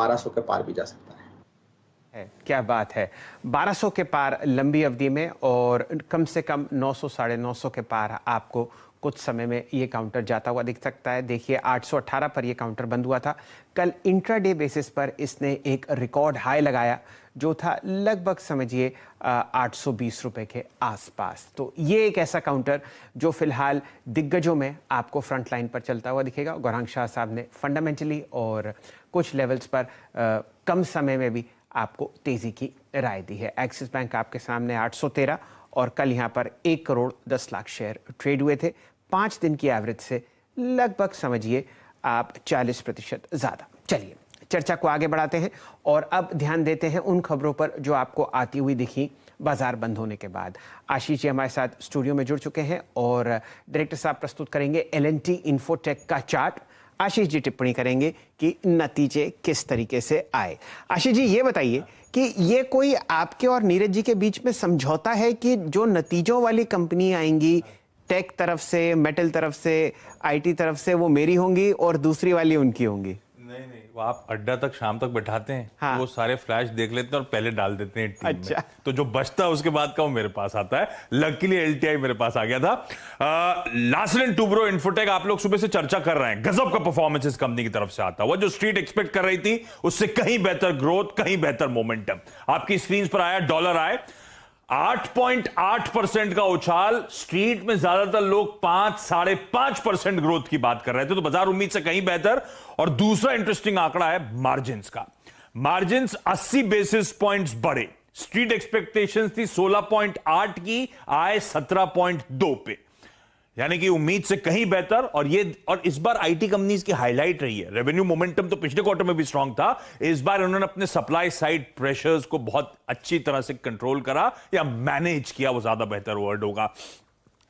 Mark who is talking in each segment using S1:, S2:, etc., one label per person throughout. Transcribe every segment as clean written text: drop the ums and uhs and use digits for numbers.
S1: 1200 के पार भी जा सकता है।
S2: क्या बात है, 1200 के पार लंबी अवधि में और कम से कम 900 साढ़े 900 के पार आपको कुछ समय में ये काउंटर जाता हुआ दिख सकता है। देखिए 818 पर ये काउंटर बंद हुआ था। कल इंट्राडे बेसिस पर इसने एक रिकॉर्ड हाई लगाया जो था लगभग समझिए 820 रुपए के आसपास। तो ये एक ऐसा काउंटर जो फिलहाल दिग्गजों में आपको फ्रंट लाइन पर चलता हुआ दिखेगा। गौरांग शाह साहब ने फंडामेंटली और कुछ लेवल्स पर कम समय में भी आपको तेजी की राय दी है। एक्सिस बैंक आपके सामने 813 और कल यहाँ पर 1 करोड़ 10 लाख शेयर ट्रेड हुए थे। 5 दिन की एवरेज से लगभग समझिए आप 40% ज़्यादा। चलिए चर्चा को आगे बढ़ाते हैं और अब ध्यान देते हैं उन खबरों पर जो आपको आती हुई दिखी बाजार बंद होने के बाद। आशीष जी हमारे साथ स्टूडियो में जुड़ चुके हैं और डायरेक्टर साहब प्रस्तुत करेंगे L&T इन्फोटेक का चार्ट। आशीष जी टिप्पणी करेंगे कि नतीजे किस तरीके से आए। आशीष जी ये बताइए कि ये कोई आपके और नीरज जी के बीच में समझौता है कि जो नतीजों वाली कंपनी आएंगी टेक तरफ से, मेटल तरफ से, आईटी तरफ से, वो मेरी होंगी और दूसरी वाली उनकी होंगी?
S3: नहीं नहीं, वो आप अड्डा तक शाम तक बैठाते हैं।
S2: हाँ।
S3: वो सारे फ्लैश देख लेते हैं और पहले डाल देते हैं टीम
S2: अच्छा।
S3: में। तो जो बचता है उसके बाद का वो मेरे पास आता है। लकीली एलटीआई मेरे पास आ गया था। लार्सन टुब्रो इन्फोटेक आप लोग सुबह से चर्चा कर रहे हैं, गजब का परफॉर्मेंस इस कंपनी की तरफ से आता हुआ। जो स्ट्रीट एक्सपेक्ट कर रही थी उससे कहीं बेहतर ग्रोथ, कहीं बेहतर मोमेंटम। आपकी स्क्रीन पर आया डॉलर आए 8.8% का उछाल। स्ट्रीट में ज्यादातर लोग 5-5.5% ग्रोथ की बात कर रहे थे, तो बाजार उम्मीद से कहीं बेहतर। और दूसरा इंटरेस्टिंग आंकड़ा है मार्जिन्स का। मार्जिन्स 80 बेसिस पॉइंट्स बढ़े। स्ट्रीट एक्सपेक्टेशंस थी 16.8 की, आए 17.2 पे, यानी कि उम्मीद से कहीं बेहतर। और इस बार आईटी कंपनीज की हाईलाइट रही है। रेवेन्यू मोमेंटम तो पिछले क्वार्टर में भी स्ट्रांग था, इस बार उन्होंने अपने सप्लाई साइड प्रेशर्स को बहुत अच्छी तरह से कंट्रोल करा या मैनेज किया, वो ज्यादा बेहतर वर्ड होगा।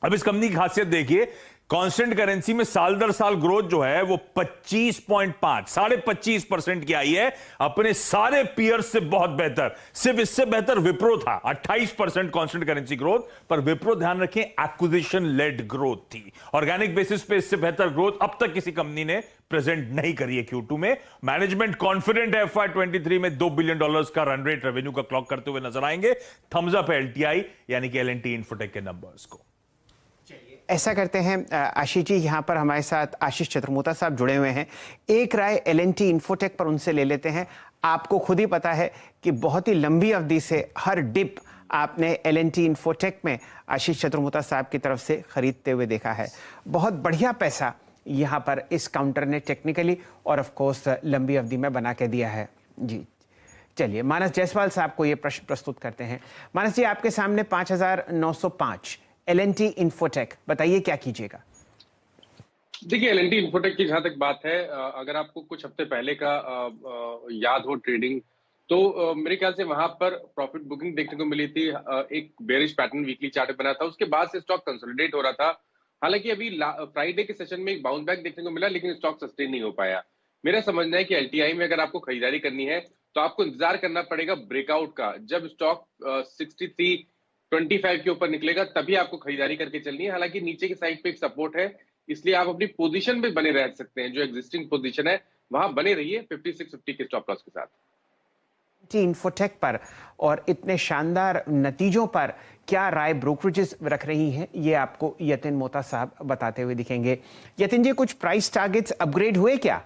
S3: अब इस कंपनी की खासियत देखिए, कांस्टेंट करेंसी में साल दर साल ग्रोथ जो है वो 25.5 25% की आई है, अपने सारे पीयर्स से बहुत बेहतर। सिर्फ इससे बेहतर विप्रो था, 28% कांस्टेंट करेंसी ग्रोथ, पर विप्रो ध्यान रखें एक्विजिशन लेड ग्रोथ थी। ऑर्गेनिक बेसिस पे इससे बेहतर ग्रोथ अब तक किसी कंपनी ने प्रेजेंट नहीं करी है Q2 में। मैनेजमेंट कॉन्फिडेंट है FY23 में $2 बिलियन का रन रेट रेवेन्यू का क्लॉक करते हुए नजर आएंगे। थम्स अप है एलटीआई यानी कि L&T इन्फोटेक के नंबर्स को।
S2: ऐसा करते हैं आशीष जी, यहाँ पर हमारे साथ आशीष चतुर्मोता साहब जुड़े हुए हैं। एक राय L&T इन्फोटेक पर उनसे ले लेते हैं। आपको खुद ही पता है कि बहुत ही लंबी अवधि से हर डिप आपने L&T इन्फोटेक में आशीष चतुर्मोता साहब की तरफ से खरीदते हुए देखा है। बहुत बढ़िया पैसा यहाँ पर इस काउंटर ने टेक्निकली और ऑफ कोर्स लंबी अवधि में बना के दिया है जी। चलिए मानस जायसवाल साहब को ये प्रश्न प्रस्तुत करते हैं। मानस जी आपके सामने 5,905 L&T इन्फोटेक, बताइए क्या कीजिएगा?
S4: देखिए L&T इन्फोटेक की जहां तक बात है, अगर आपको कुछ हफ्ते पहले का याद हो ट्रेडिंग, तो मेरे ख्याल से वहां पर प्रॉफिट बुकिंग देखने को मिली थी। एक बेरिश पैटर्न वीकली चार्ट बना था, उसके बाद से स्टॉक कंसोलिडेट हो रहा था। हालांकि अभी फ्राइडे के सेशन में एक बाउंस बैक देखने को मिला, लेकिन स्टॉक सस्टेन नहीं हो पाया। मेरा समझना है कि एलटीआई में अगर आपको खरीदारी करनी है तो आपको इंतजार करना पड़ेगा ब्रेकआउट का। जब स्टॉक 63.25 के ऊपर निकलेगा तभी आपको खरीदारी करके चलनी है। हालांकि नीचे की साइड पे एक सपोर्ट है, इसलिए आप अपनी पोजीशन में बने रह सकते हैं। जो एग्जिस्टिंग पोजीशन है वहां बने रहिए 5650 के स्टॉप लॉस के साथ।
S2: इन्फोटेक पर और इतने शानदार नतीजों पर क्या राय ब्रोकरेजेस रख रही हैं, ये आपको यतिन मोता साहब बताते हुए दिखेंगे। यतिन जी, कुछ प्राइस टारगेट्स अपग्रेड हुए क्या?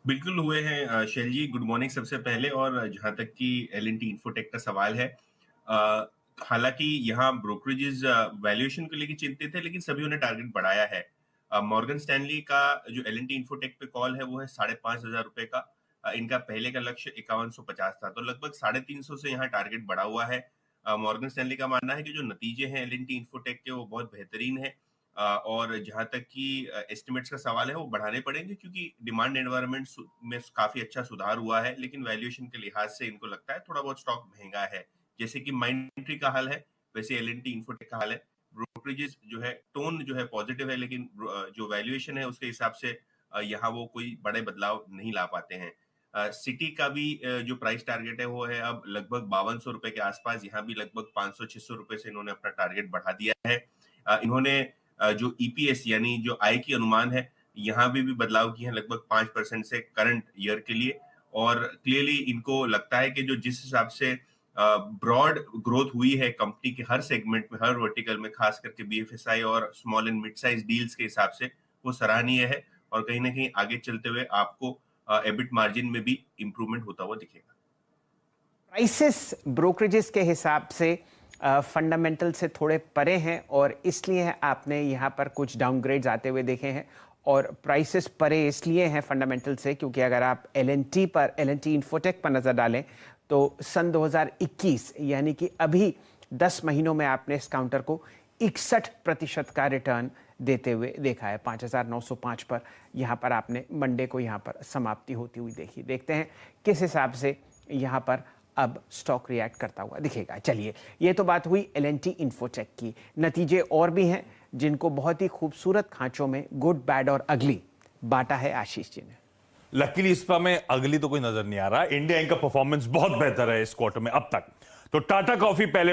S5: बिल्कुल हुए हैं शैल जी, गुड मॉर्निंग सबसे पहले। और जहां तक कि L&T इन्फोटेक का सवाल है, हालांकि यहाँ ब्रोकरेजेस वैल्यूएशन को लेकर चिंतित है, लेकिन सभी ने टारगेट बढ़ाया है। मॉर्गन स्टैनली का जो L&T इन्फोटेक पे कॉल है वो है 5,500 रुपए का। इनका पहले का लक्ष्य 5150 था, तो लगभग 350 से यहाँ टारगेट बढ़ा हुआ है। मॉर्गन स्टैनली का मानना है कि जो नतीजे हैं L&T इन्फोटेक के वो बहुत बेहतरीन है। और जहां तक कि एस्टिमेट्स का सवाल है वो बढ़ाने पड़ेंगे, क्योंकि डिमांड एनवायरनमेंट में काफी अच्छा सुधार हुआ है, लेकिन वैल्यूएशन के लिहाज से इनको लगता है थोड़ा बहुत स्टॉक महंगा है। जैसे कि माइंडट्री का हाल है, वैसे L&T इन्फोटेक का हाल है। ब्रोकरेजेस जो है टोन जो है पॉजिटिव है, लेकिन जो वैल्यूएशन है उसके हिसाब से यहाँ वो कोई बड़े बदलाव नहीं ला पाते हैं। सिटी का भी जो प्राइस टारगेट है वो है अब लगभग 5200 रुपए के आसपास। यहाँ भी लगभग 500-600 रुपए से इन्होंने अपना टारगेट बढ़ा दिया है। इन्होंने जो ईपीएस यानी जो आय की अनुमान है यहाँ भी बदलाव की है लगभग 5% से करंट ईयर के लिए। और क्लियरली इनको लगता है कि जो जिस हिसाब से ब्रॉड ग्रोथ हुई है कंपनी के हर सेगमेंट में, हर वर्टिकल में, खास करके BFSI और small and mid size deals के हिसाब से, वो सराहनीय है और कहीं ना कहीं आगे चलते हुए आपको एबिट मार्जिन में भी इंप्रूवमेंट होता हुआ दिखेगा।
S2: प्राइसेस ब्रोकरेजेस के हिसाब से फंडामेंटल से थोड़े परे हैं और इसलिए आपने यहाँ पर कुछ डाउनग्रेड्स आते हुए देखे हैं। और प्राइसेस परे इसलिए हैं फंडामेंटल से क्योंकि अगर आप L&T इन्फोटेक पर नज़र डालें तो सन 2021 यानी कि अभी 10 महीनों में आपने इस काउंटर को 61% का रिटर्न देते हुए देखा है। 5,905 पर यहाँ पर आपने मंडे को यहाँ पर समाप्ति होती हुई देखी। देखते हैं किस हिसाब से यहाँ पर अब स्टॉक रिएक्ट करता हुआ दिखेगा। चलिए, ये तो बात हुई L&T इन्फोटेक की। नतीजे और भी हैं जिनको बहुत ही खूबसूरत खांचों में गुड, बैड और अगली बांटा है आशीष जी ने।
S3: लकीली इस पर में अगली तो कोई नजर नहीं आ रहा। इंडिया इंक का परफॉर्मेंस बहुत बेहतर है इस क्वार्टर में अब तक। तो टाटा कॉफी पहले